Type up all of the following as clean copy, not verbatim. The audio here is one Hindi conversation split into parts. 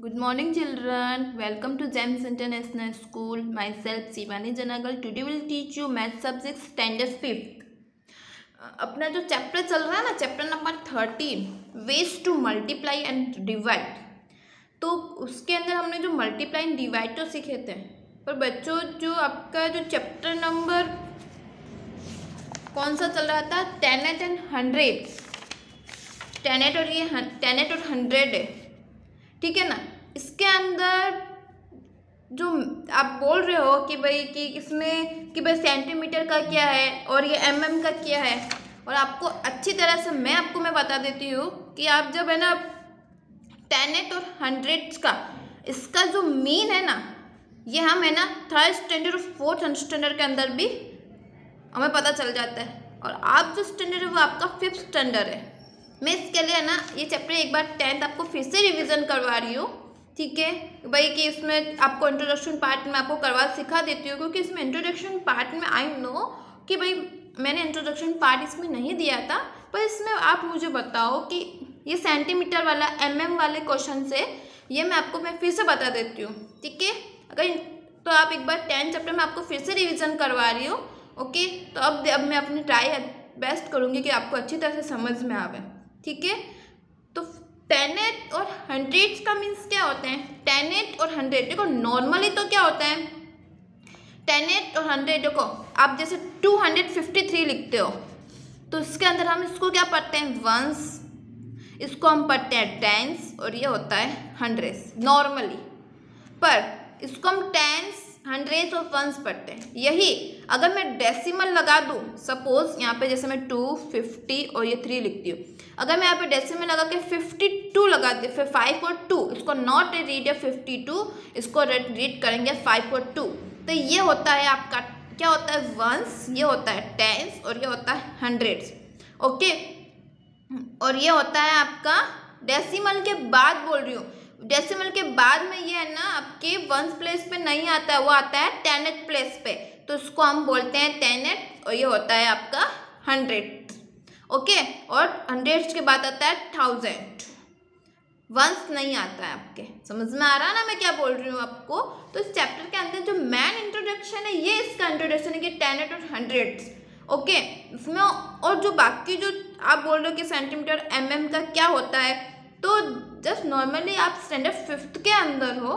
Good morning, children. Welcome to GEMS International School. Myself, Shivani Janagal. Today will teach you math subject standard 5th. अपना जो चैप्टर चल रहा है ना, chapter number 13 ways to multiply and divide. तो उसके अंदर हमने जो मल्टीप्लाई एंड डिवाइड तो सीखे थे, पर बच्चों जो आपका जो चैप्टर नंबर कौन सा चल रहा था, 10 एंड 100, 10 और ये 10 और 100 है, ठीक है ना। इसके अंदर जो आप बोल रहे हो कि भाई कि इसमें कि भाई सेंटीमीटर का क्या है और ये mm का क्या है, और आपको अच्छी तरह से मैं बता देती हूँ कि आप जब है ना 10 और 100 का इसका जो मीन है ना, ये हम है ना 3rd स्टैंडर्ड और 4th स्टैंडर्ड के अंदर भी हमें पता चल जाता है। और आप जो स्टैंडर्ड है वो आपका 5th स्टैंडर्ड है। मैं इसके लिए ना ये चैप्टर एक बार 10th आपको फिर से रिवीजन करवा रही हूँ, ठीक है भाई, कि इसमें आपको इंट्रोडक्शन पार्ट में आपको सिखा देती हूँ, क्योंकि इसमें इंट्रोडक्शन पार्ट में आई नो कि भाई मैंने इंट्रोडक्शन पार्ट इसमें नहीं दिया था, पर इसमें आप मुझे बताओ कि ये सेंटीमीटर वाला mm वाले क्वेश्चन से ये मैं फिर से बता देती हूँ, ठीक है। अगर तो आप एक बार 10th चैप्टर में आपको फिर से रिविज़न करवा रही हूँ, ओके। तो अब मैं अपनी ट्राई बेस्ट करूँगी कि आपको अच्छी तरह से समझ में आवे, ठीक है। तो 10 और 100 का मीन्स क्या होते हैं, 10 और 100 देखो नॉर्मली तो क्या होता है 10 और 100, देखो आप जैसे 253 लिखते हो तो इसके अंदर हम इसको क्या पढ़ते हैं, वंस, इसको हम पढ़ते हैं टेंस, और ये होता है हंड्रेड्स नॉर्मली। पर इसको हम टेंस, हंड्रेड्स और वंस पढ़ते हैं। यही अगर मैं डेसिमल लगा दूँ, सपोज यहाँ पे जैसे मैं 250 और ये 3 लिखती हूँ, अगर मैं यहाँ पे डेसिमल लगा के 52 लगा दी, फिर 5 और 2, इसको नॉट रीड है 52, इसको रीड करेंगे 5 और 2, तो ये होता है आपका क्या होता है वंस, ये होता है टेंस और ये होता है हंड्रेड्स, ओके। और ये होता है आपका डेसिमल के बाद बोल रही हूँ, डेसिमल के बाद में ये है ना आपके वंस प्लेस पे नहीं आता है, वो आता है 10th प्लेस पे, तो इसको हम बोलते हैं 10th, और ये होता है आपका 100, ओके। और 100 के बाद आता है 1000, वंस नहीं आता है। आपके समझ में आ रहा है ना मैं क्या बोल रही हूँ आपको। तो इस चैप्टर के अंदर जो मेन इंट्रोडक्शन है, ये इसका इंट्रोडक्शन है कि 10 और 100, ओके। इसमें और जो बाकी जो आप बोल रहे हो कि सेंटीमीटर mm का क्या होता है, तो जस्ट नॉर्मली आप स्टैंडर्ड 5th के अंदर हो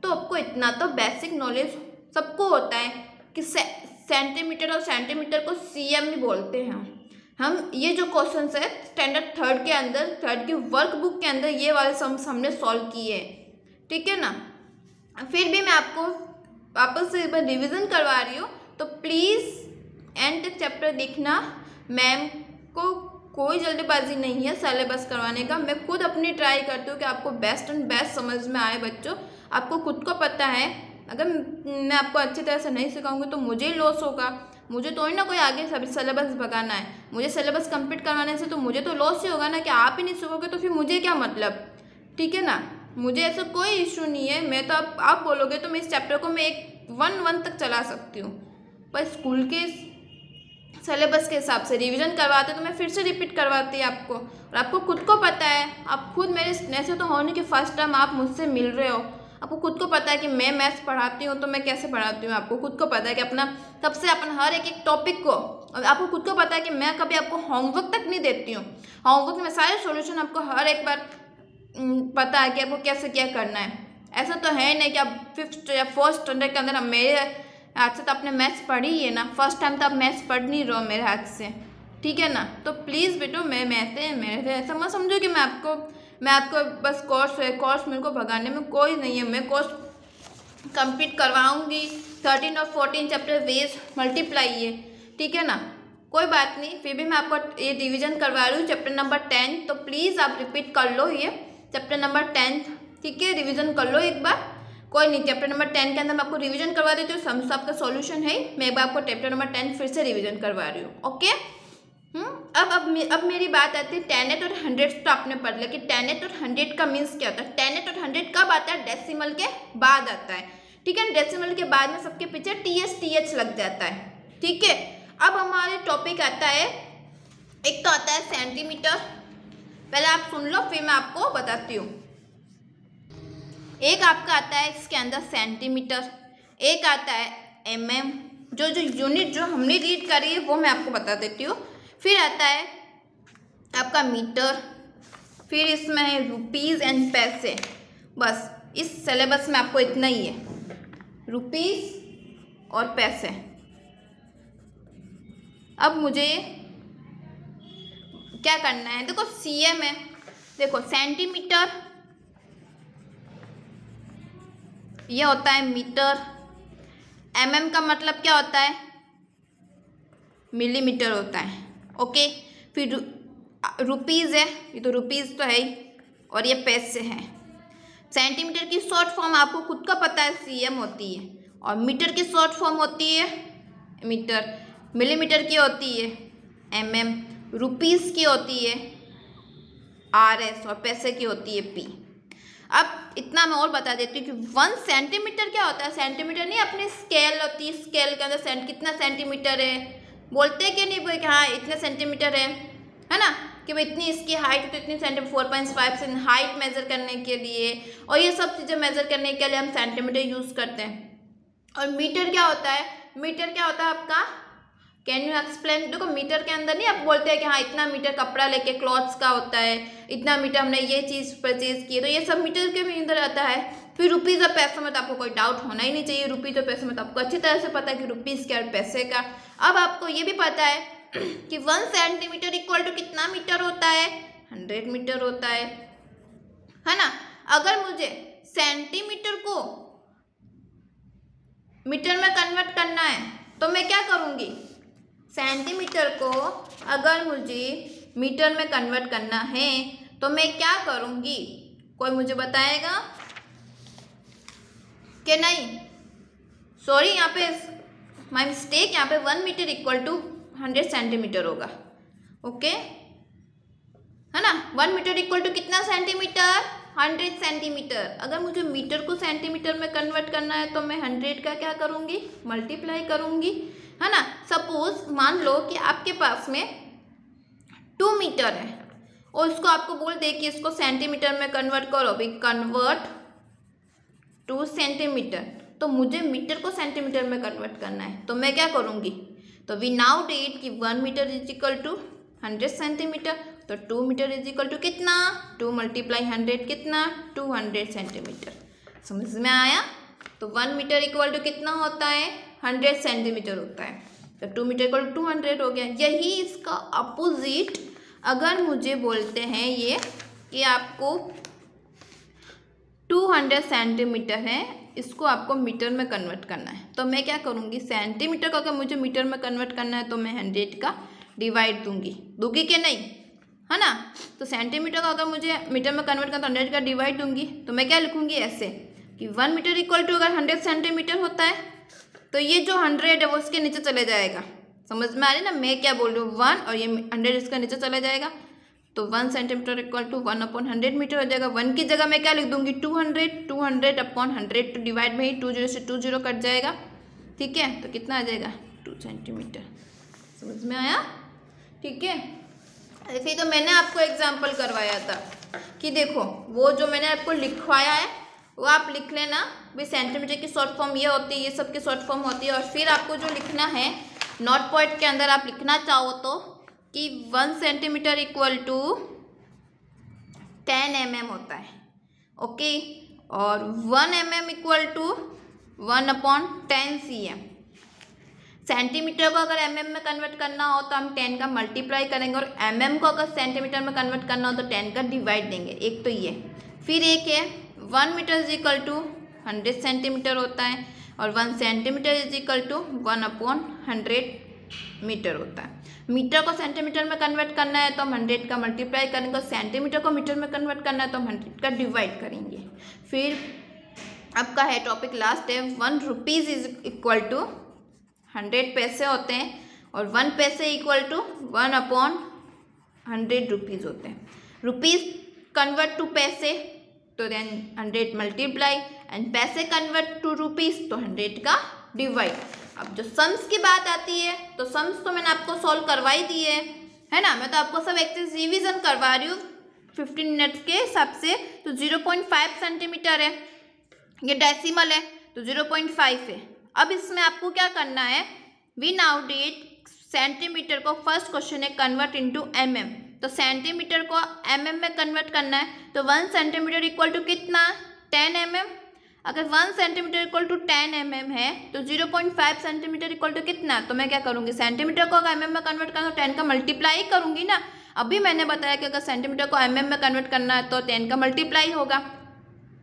तो आपको इतना तो बेसिक नॉलेज सबको होता है कि सेंटीमीटर और सेंटीमीटर को cm भी बोलते हैं हम। ये जो क्वेश्चन है स्टैंडर्ड 3rd के अंदर, 3rd की वर्क बुक के अंदर ये वाले सम्स हमने सॉल्व किए हैं, ठीक है ना। फिर भी मैं आपको वापस से एक बार रिविज़न करवा रही हूँ, तो प्लीज़ एंड तक चैप्टर देखना। मैम को कोई जल्दीबाजी नहीं है सिलेबस करवाने का, मैं खुद अपनी ट्राई करती हूँ कि आपको बेस्ट एंड बेस्ट समझ में आए। बच्चों आपको खुद को पता है, अगर मैं आपको अच्छी तरह से नहीं सिखाऊंगी तो मुझे ही लॉस होगा, मुझे तो ही ना कोई आगे सब सिलेबस भगाना है, मुझे सिलेबस कंप्लीट करवाने से तो मुझे तो लॉस ही होगा ना, कि आप ही नहीं सीखोगे तो फिर मुझे क्या मतलब, ठीक है ना। मुझे ऐसा कोई इशू नहीं है, मैं तो आप बोलोगे तो मैं इस चैप्टर को मैं 1 तक चला सकती हूँ, पर स्कूल के सिलेबस के हिसाब से रिवीजन करवाते तो मैं फिर से रिपीट करवाती आपको। और आपको खुद को पता है, आप खुद मेरे ऐसे तो होने कि फर्स्ट टाइम आप मुझसे मिल रहे हो, आपको खुद को पता है कि मैं मैथ्स पढ़ाती हूँ तो मैं कैसे पढ़ाती हूँ, आपको खुद को पता है कि अपना सबसे अपन हर एक टॉपिक को, और आपको खुद को पता है कि मैं कभी आपको होमवर्क तक नहीं देती हूँ, होमवर्क में सारे सॉल्यूशन आपको हर एक बार पता है कि आपको कैसे क्या करना है। ऐसा तो है नहीं कि आप 5th या 4th स्टैंडर्ड के अंदर मेरे हाथ से तो आपने मैथ्स पढ़ी ही है ना, फर्स्ट टाइम तो आप मैथ्स पढ़ नहीं रहो मेरे हाथ से, ठीक है ना। तो प्लीज़ बेटो मेरे ऐसा मत समझो कि मैं आपको बस कोर्स मेरे को भगाने में कोई नहीं है, मैं कोर्स कंप्लीट करवाऊंगी। 13 और 14 चैप्टर वेज मल्टीप्लाई है, ठीक है ना, कोई बात नहीं। फिर भी मैं आपको ये रिविजन करवा रही हूँ चैप्टर नंबर 10, तो प्लीज़ आप रिपीट कर लो ये चैप्टर नंबर 10, ठीक है, रिविजन कर लो एक बार, कोई नहीं। चैप्टर नंबर 10 के अंदर मैं आपको रिवीजन करवा देती हूँ, सम्स आपका सॉल्यूशन है, मैं एक बार आपको चैप्टर नंबर 10 फिर से रिवीजन करवा रही हूँ, ओके। अब मेरी बात आती है 10 और 100 तो आपने पढ़ लिया कि 10 और 100 का मीन्स क्या होता है। 10 और 100 कब आता है, डेसिमल के बाद आता है, ठीक है। डेसिमल के बाद में सबके पीछे th लग जाता है, ठीक है। अब हमारे टॉपिक आता है, एक तो आता है सेंटीमीटर, पहले आप सुन लो फिर मैं आपको बताती हूँ। एक आपका आता है इसके अंदर सेंटीमीटर, एक आता है mm, जो यूनिट जो हमने रीड करी है वो मैं आपको बता देती हूँ। फिर आता है आपका मीटर, फिर इसमें है रुपीज़ एंड पैसे। बस इस सिलेबस में आपको इतना ही है, रुपीज़ और पैसे। अब मुझे क्या करना है, देखो cm है, देखो सेंटीमीटर ये होता है मीटर, mm का मतलब क्या होता है, मिलीमीटर होता है। ओके, फिर रुपीज़ है, ये तो रुपीज़ तो है ही, और ये पैसे हैं। सेंटीमीटर की शॉर्ट फॉर्म आपको खुद का पता है cm होती है, और मीटर की शॉर्ट फॉर्म होती है मीटर, मिलीमीटर की होती है mm, रुपीज़ की होती है rs, और पैसे की होती है p। अब इतना मैं और बता देती हूँ कि 1 सेंटीमीटर क्या होता है। सेंटीमीटर नहीं, अपनी स्केल होती है, स्केल के अंदर कितना सेंटीमीटर है बोलते हैं कि नहीं बोले कि हाँ इतने सेंटीमीटर है ना, कि भाई इतनी इसकी हाइट तो इतनी सेंटीमीटर, 4.5 से हाइट मेज़र करने के लिए, और ये सब चीज़ें मेज़र करने के लिए हम सेंटीमीटर यूज़ करते हैं। और मीटर क्या होता है, मीटर क्या होता है आपका, कैन यू एक्सप्लेन। देखो मीटर के अंदर नहीं आप बोलते हैं कि हाँ इतना मीटर कपड़ा लेके क्लॉथ्स का होता है, इतना मीटर हमने ये चीज़ परचेज की है, तो ये सब मीटर के भी अंदर आता है। फिर रुपीज़ और पैसे में तो आपको कोई डाउट होना ही नहीं चाहिए, रुपीज़ और पैसे में तो आपको अच्छी तरह से पता है कि रुपीज़ क्या और पैसे का। अब आपको ये भी पता है कि 1 सेंटीमीटर इक्वल टू कितना मीटर होता है, 100 मीटर होता है ना। अगर मुझे सेंटीमीटर को मीटर में कन्वर्ट करना है तो मैं क्या करूँगी, सेंटीमीटर को अगर मुझे मीटर में कन्वर्ट करना है तो मैं क्या करूँगी, कोई मुझे बताएगा कि नहीं। सॉरी, यहाँ पे माय मिस्टेक, यहाँ पे 1 मीटर इक्वल टू 100 सेंटीमीटर होगा। ओके है ना, 1 मीटर इक्वल टू कितना सेंटीमीटर, 100 सेंटीमीटर। अगर मुझे मीटर को सेंटीमीटर में कन्वर्ट करना है तो मैं 100 का क्या करूँगी, मल्टीप्लाई करूँगी, है ना। सपोज मान लो कि आपके पास में 2 मीटर है और इसको आपको बोल दे कि इसको सेंटीमीटर में कन्वर्ट करो, भाई कन्वर्ट टू सेंटीमीटर, तो मुझे मीटर को सेंटीमीटर में कन्वर्ट करना है तो मैं क्या करूँगी, तो वी नाउ डिड कि 1 metre is equal to 100 centimetre, तो 2 मीटर इज इक्वल टू कितना, 2 मल्टीप्लाई 100 कितना, 200 सेंटीमीटर। समझ में आया। तो 1 मीटर इक्वल टू कितना होता है, 100 सेंटीमीटर होता है, तो 2 मीटर इक्वल टू 200 हो गया। यही इसका अपोजिट अगर मुझे बोलते हैं ये कि आपको 200 सेंटीमीटर है, इसको आपको मीटर में कन्वर्ट करना है, तो मैं क्या करूँगी, सेंटीमीटर को अगर मुझे मीटर में कन्वर्ट करना है तो मैं 100 का डिवाइड दूंगी कि नहीं, है ना। तो सेंटीमीटर को अगर मुझे मीटर में कन्वर्ट करना तो 100 का डिवाइड दूंगी, तो मैं क्या लिखूंगी ऐसे कि 1 मीटर इक्वल टू अगर 100 सेंटीमीटर होता है तो ये जो 100 है वो उसके नीचे चले जाएगा। समझ में आ रही ना मैं क्या बोल रही हूँ, 1 और ये 100 इसका नीचे चला जाएगा, तो 1 सेंटीमीटर इक्वल टू 1/100 मीटर हो जाएगा। 1 की जगह मैं क्या लिख दूंगी, 200/100 तो डिवाइड में ही 20 से 20 कट जाएगा, ठीक है, तो कितना आ जाएगा 2 सेंटीमीटर। समझ में आया, ठीक है। ऐसे तो मैंने आपको एग्जाम्पल करवाया था कि देखो वो जो मैंने आपको लिखवाया है वो आप लिख लेना, भाई सेंटीमीटर की शॉर्ट फॉर्म ये होती है, ये सब की शॉर्ट फॉर्म होती है। और फिर आपको जो लिखना है नोट पॉइंट के अंदर आप लिखना चाहो तो कि 1 सेंटीमीटर इक्वल टू 10 mm होता है, ओके, और 1 mm equal to 1/10 cm। Centimetre को अगर mm में कन्वर्ट करना हो तो हम 10 का मल्टीप्लाई करेंगे, और mm को अगर सेंटीमीटर में कन्वर्ट करना हो तो 10 का डिवाइड देंगे। एक तो ये, फिर एक है 1 metre is equal to 100 centimetre होता है, और 1 centimetre is equal to 1/100 metre होता है। मीटर को सेंटीमीटर में कन्वर्ट करना है तो हम 100 का मल्टीप्लाई करेंगे, और सेंटीमीटर को मीटर में कन्वर्ट करना है तो हम 100 का डिवाइड करेंगे। फिर आपका है टॉपिक लास्ट है 1 रुपीज़ इज इक्वल टू 100 पैसे होते हैं, और 1 पैसे इक्वल टू 1/100 रुपीज़ होते हैं। रुपीज़ कन्वर्ट टू पैसे तो देन 100 मल्टीप्लाई, एंड पैसे कन्वर्ट टू रुपीज़ तो 100 का डिवाइड। अब जो सम्स की बात आती है तो सम्स तो मैंने आपको सॉल्व करवाई दी है ना। मैं तो आपको सब एक्सरसाइज रिवीजन करवा रही हूँ 15 मिनट्स के हिसाब से। तो 0.5 सेंटीमीटर है, ये डेसिमल है तो 0.5 है। अब इसमें आपको क्या करना है, वी नाउ डिड सेंटीमीटर को, फर्स्ट क्वेश्चन है कन्वर्ट इनटू mm, तो सेंटीमीटर को mm में कन्वर्ट करना है। तो 1 सेंटीमीटर इक्वल टू कितना, 10 mm। अगर 1 सेंटीमीटर इक्वल टू 10 mm है तो 0.5 सेंटीमीटर इक्वल टू कितना, तो मैं क्या करूँगी, सेंटीमीटर को अगर mm में कन्वर्ट करना तो 10 का मल्टीप्लाई करूँगी ना। अभी मैंने बताया कि अगर सेंटीमीटर को mm में कन्वर्ट करना है तो 10 का मल्टीप्लाई होगा,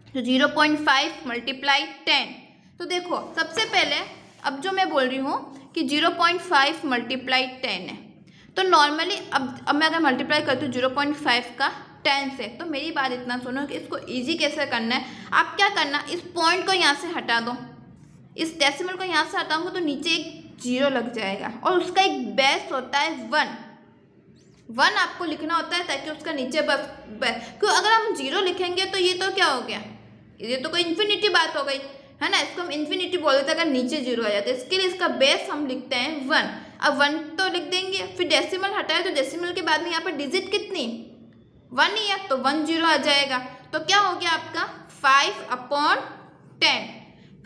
तो 0.5 मल्टीप्लाई 10। तो देखो सबसे पहले अब जो मैं बोल रही हूँ कि 0.5 मल्टीप्लाई 10 है, तो नॉर्मली अब मैं अगर मल्टीप्लाई करती हूँ 0.5 का 10 से, तो मेरी बात इतना सुनो कि इसको इजी कैसे करना है। आप क्या करना, इस पॉइंट को यहाँ से हटा दो, इस डेसिमल को यहाँ से हटाऊंगा तो नीचे एक 0 लग जाएगा, और उसका एक बेस होता है 1 आपको लिखना होता है ताकि उसका नीचे बस क्यों, अगर हम 0 लिखेंगे तो ये तो क्या हो गया, ये तो कोई इन्फिनिटी बात हो गई है ना, इसको हम इन्फिनिटी बोल देते हैं अगर नीचे 0 आ जाता है। इसके लिए इसका बेस हम लिखते हैं 1। अब 1 तो लिख देंगे, फिर डेसिमल हटाए तो डेसिमल के बाद में यहाँ पर डिजिट कितनी, 1 ही है, तो 1 0 आ जाएगा। तो क्या हो गया आपका 5/10,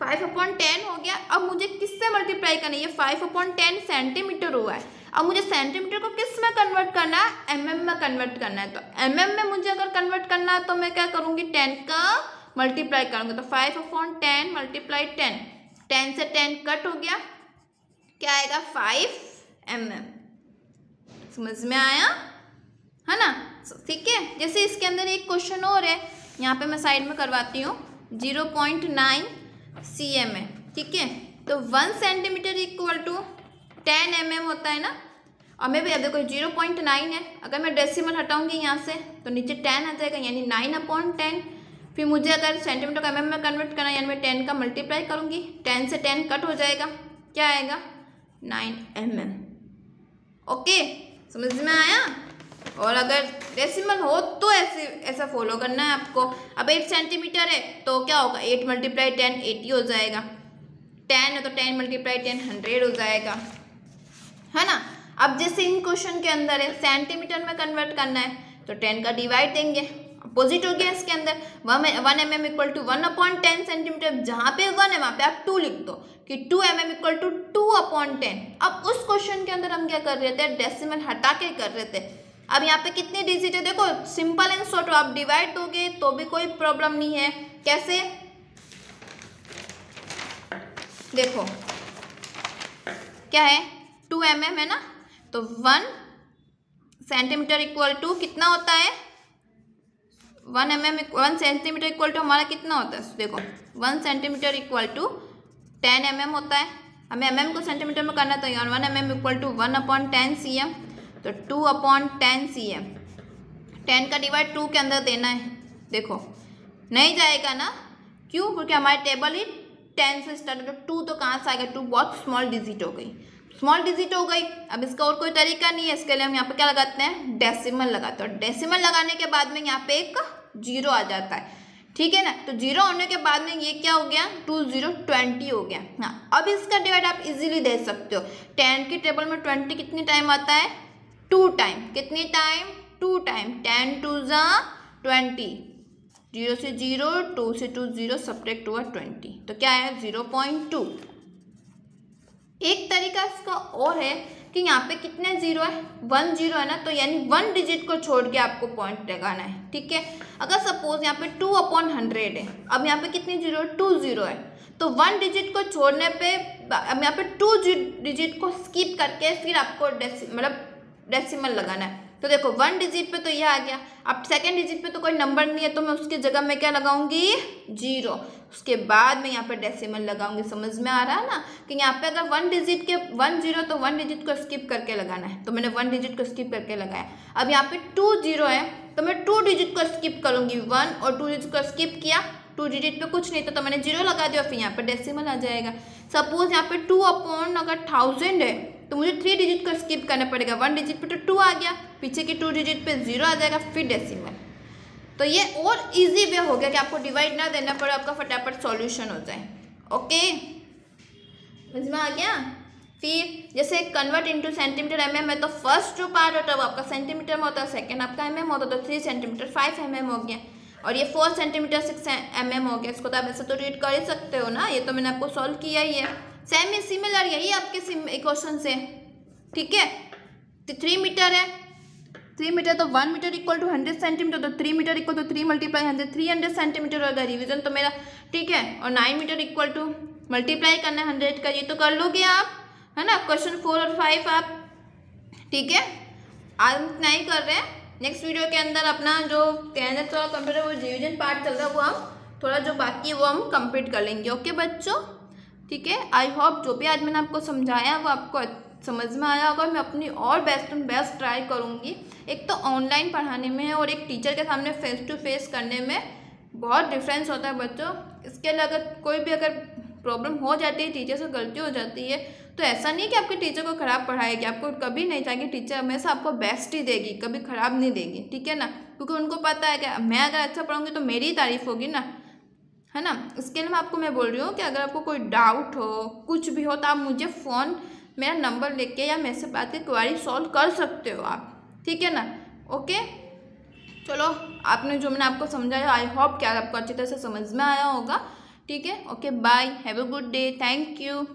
5/10 हो गया। अब मुझे किससे मल्टीप्लाई करना है, ये 5/10 सेंटीमीटर हुआ है, अब मुझे सेंटीमीटर को किस में कन्वर्ट करना है, mm में कन्वर्ट करना है। तो mm में मुझे अगर कन्वर्ट करना है तो मैं क्या करूँगी, 10 का मल्टीप्लाई करूँगी, तो 5/10 मल्टीप्लाई 10, 10 से 10 कट हो गया, क्या आएगा 5 mm। समझ में आया है ना, ठीक है। जैसे इसके अंदर एक क्वेश्चन और है, यहाँ पे मैं साइड में करवाती हूँ, 0.9 cm है, ठीक है। तो 1 सेंटीमीटर इक्वल टू 10 mm होता है ना, और मैं भी अब देखो 0.9 है, अगर मैं डेसिमल हटाऊंगी यहाँ से तो नीचे 10 आ जाएगा, यानी 9/10। फिर मुझे अगर सेंटीमीटर को mm में कन्वर्ट करना है, यानी मैं 10 का मल्टीप्लाई करूँगी, 10 से 10 कट हो जाएगा, क्या आएगा 9 mm। ओके, समझ में आया। और अगर डेसिमल हो तो ऐसा फॉलो करना है आपको। अब 8 सेंटीमीटर है तो क्या होगा, 8 मल्टीप्लाई 10 80 हो जाएगा, 10 है तो 10 मल्टीप्लाई 10 100 हो जाएगा, है ना। अब जैसे इन क्वेश्चन के अंदर है सेंटीमीटर में कन्वर्ट करना है तो 10 का डिवाइड देंगे, अपोजिट हो गया इसके अंदर 1 mm इक्वल टू 1/10 सेंटीमीटर, जहाँ पे 1 है वहाँ पे आप 2 लिख दो कि 2 mm इक्वल टू 2/10। अब उस क्वेश्चन के अंदर हम क्या कर रहे थे, डेसिमल हटा के कर रहे थे। अब यहाँ पे कितने डिजिट है, देखो सिंपल एंड शॉर्ट, आप डिवाइड दोगे तो भी कोई प्रॉब्लम नहीं है। कैसे, देखो क्या है 2 mm है ना, तो 1 सेंटीमीटर इक्वल टू कितना होता है, 1 सेंटीमीटर इक्वल टू हमारा कितना होता है, देखो 1 सेंटीमीटर इक्वल टू 10 mm होता है। हमें mm को सेंटीमीटर में करना तो 1 mm इक्वल टू 1/10 cm, तो 2/10 cm, 10 का डिवाइड 2 के अंदर देना है। देखो नहीं जाएगा ना, क्यों, क्योंकि हमारी टेबल ही 10 से स्टार्ट है, तो 2 तो कहाँ से आएगा, 2 बहुत स्मॉल डिजिट हो गई, स्मॉल डिजिट हो गई। अब इसका और कोई तरीका नहीं है, इसके लिए हम यहाँ पे क्या लगाते हैं, डेसिमल लगाते हैं। डेसिमल लगाने के बाद में यहाँ पे एक 0 आ जाता है, ठीक है ना। तो 0 होने के बाद में ये क्या हो गया, 2 0 20 हो गया। हाँ, अब इसका डिवाइड आप इजीली दे सकते हो। 10 की टेबल में 20 कितनी टाइम आता है, 2 टाइम, कितनी टाइम, 2 टाइम, 10 2 20, 0 से 0, 2 से 2 0, सब्ट्रैक्ट हुआ 20, तो क्या है 0.2। एक तरीका इसका और है कि यहाँ पे कितने 0 है, 1 0 है ना, तो यानी 1 डिजिट को छोड़ के आपको पॉइंट लगाना है, ठीक है। अगर सपोज यहाँ पे 2/100 है, अब यहाँ पे कितनी 0, 2 0 है, तो 1 डिजिट को छोड़ने पे अब यहाँ पे 2 डिजिट को स्किप करके फिर आपको डेसिमल लगाना है। तो देखो 1 डिजिट पे तो यह आ गया, अब सेकंड डिजिट पे तो कोई नंबर नहीं है, तो मैं उसकी जगह में क्या लगाऊंगी, 0, उसके बाद मैं यहाँ पे डेसिमल लगाऊंगी। समझ में आ रहा है ना, कि यहाँ पे अगर 1 डिजिट के 1 0 तो 1 डिजिट को स्किप करके लगाना है, तो मैंने 1 डिजिट को स्किप करके लगाया। अब यहाँ पे 2 0 है तो मैं 2 डिजिट को स्किप करूँगी, 1 और 2 डिजिट को स्किप किया, 2 डिजिट पे कुछ नहीं था तो मैंने 0 लगा दिया, फिर यहाँ पे डेसिमल आ जाएगा। सपोज यहाँ पे 2/1000 है तो मुझे 3 डिजिट को स्किप करना पड़ेगा, 1 डिजिट पे तो 2 आ गया, पीछे की 2 डिजिट पे 0 आ जाएगा, फिर डेसिमल। तो ये और इजी वे हो गया कि आपको डिवाइड ना देना पड़े, आपका फटाफट सॉल्यूशन हो जाए। ओके, समझ में आ गया। फिर जैसे कन्वर्ट इनटू सेंटीमीटर mm है, तो फर्स्ट जो पार्ट होता है वो आपका सेंटीमीटर में होता है, सेकंड आपका mm होता है, तो 3 सेंटीमीटर 5 mm हो गया। और ये 4 सेंटीमीटर 6 mm हो गया, इसको तो आप ऐसे तो रीड कर ही सकते हो ना, ये तो मैंने आपको सॉल्व किया ही है। सेम सिमिलर यही आपके क्वेश्चन से, ठीक है। तो 3 मीटर है, 3 मीटर तो 1 मीटर इक्वल टू 100 सेंटीमीटर, तो 3 metre equal to 3 multiply 100, 300 centimetre होगा रिवीजन तो मेरा, ठीक है। और 9 मीटर इक्वल टू मल्टीप्लाई करना है 100 का, ये तो कर लोगे आप, है ना। क्वेश्चन 4 और 5 आप, ठीक है। आज इतना ही कर रहे हैं, नेक्स्ट वीडियो के अंदर अपना जो कहने थोड़ा कंप्यूटर वो रिवीजन पार्ट चल रहा है वो हम थोड़ा जो बाकी है वो हम कंप्लीट कर लेंगे। ओके बच्चों, ठीक है। आई होप जो भी आज मैंने आपको समझाया वो आपको समझ में आया होगा। मैं अपनी और बेस्ट ट्राई करूँगी। एक तो ऑनलाइन पढ़ाने में और एक टीचर के सामने फेस टू फेस करने में बहुत डिफरेंस होता है बच्चों। इसके लिए अगर कोई भी अगर प्रॉब्लम हो जाती है, टीचर से गलती हो जाती है, तो ऐसा नहीं कि आपके टीचर को ख़राब पढ़ाएगी, आपको कभी नहीं चाहिए। टीचर हमेशा आपको बेस्ट ही देगी, कभी ख़राब नहीं देगी, ठीक है ना। क्योंकि उनको पता है कि मैं अगर अच्छा पढ़ूंगी तो मेरी ही तारीफ होगी ना, है ना। इसके लिए मैं बोल रही हूँ कि अगर आपको कोई डाउट हो, कुछ भी हो, तो आप मुझे फ़ोन मेरा नंबर लेके या मेरे से बात करके क्वेरी सॉल्व कर सकते हो आप, ठीक है ना। ओके चलो, आपने जो मैंने आपको समझाया आई होप कि आपको अच्छी तरह से समझ में आया होगा, ठीक है। Okay bye, have a good day, thank you.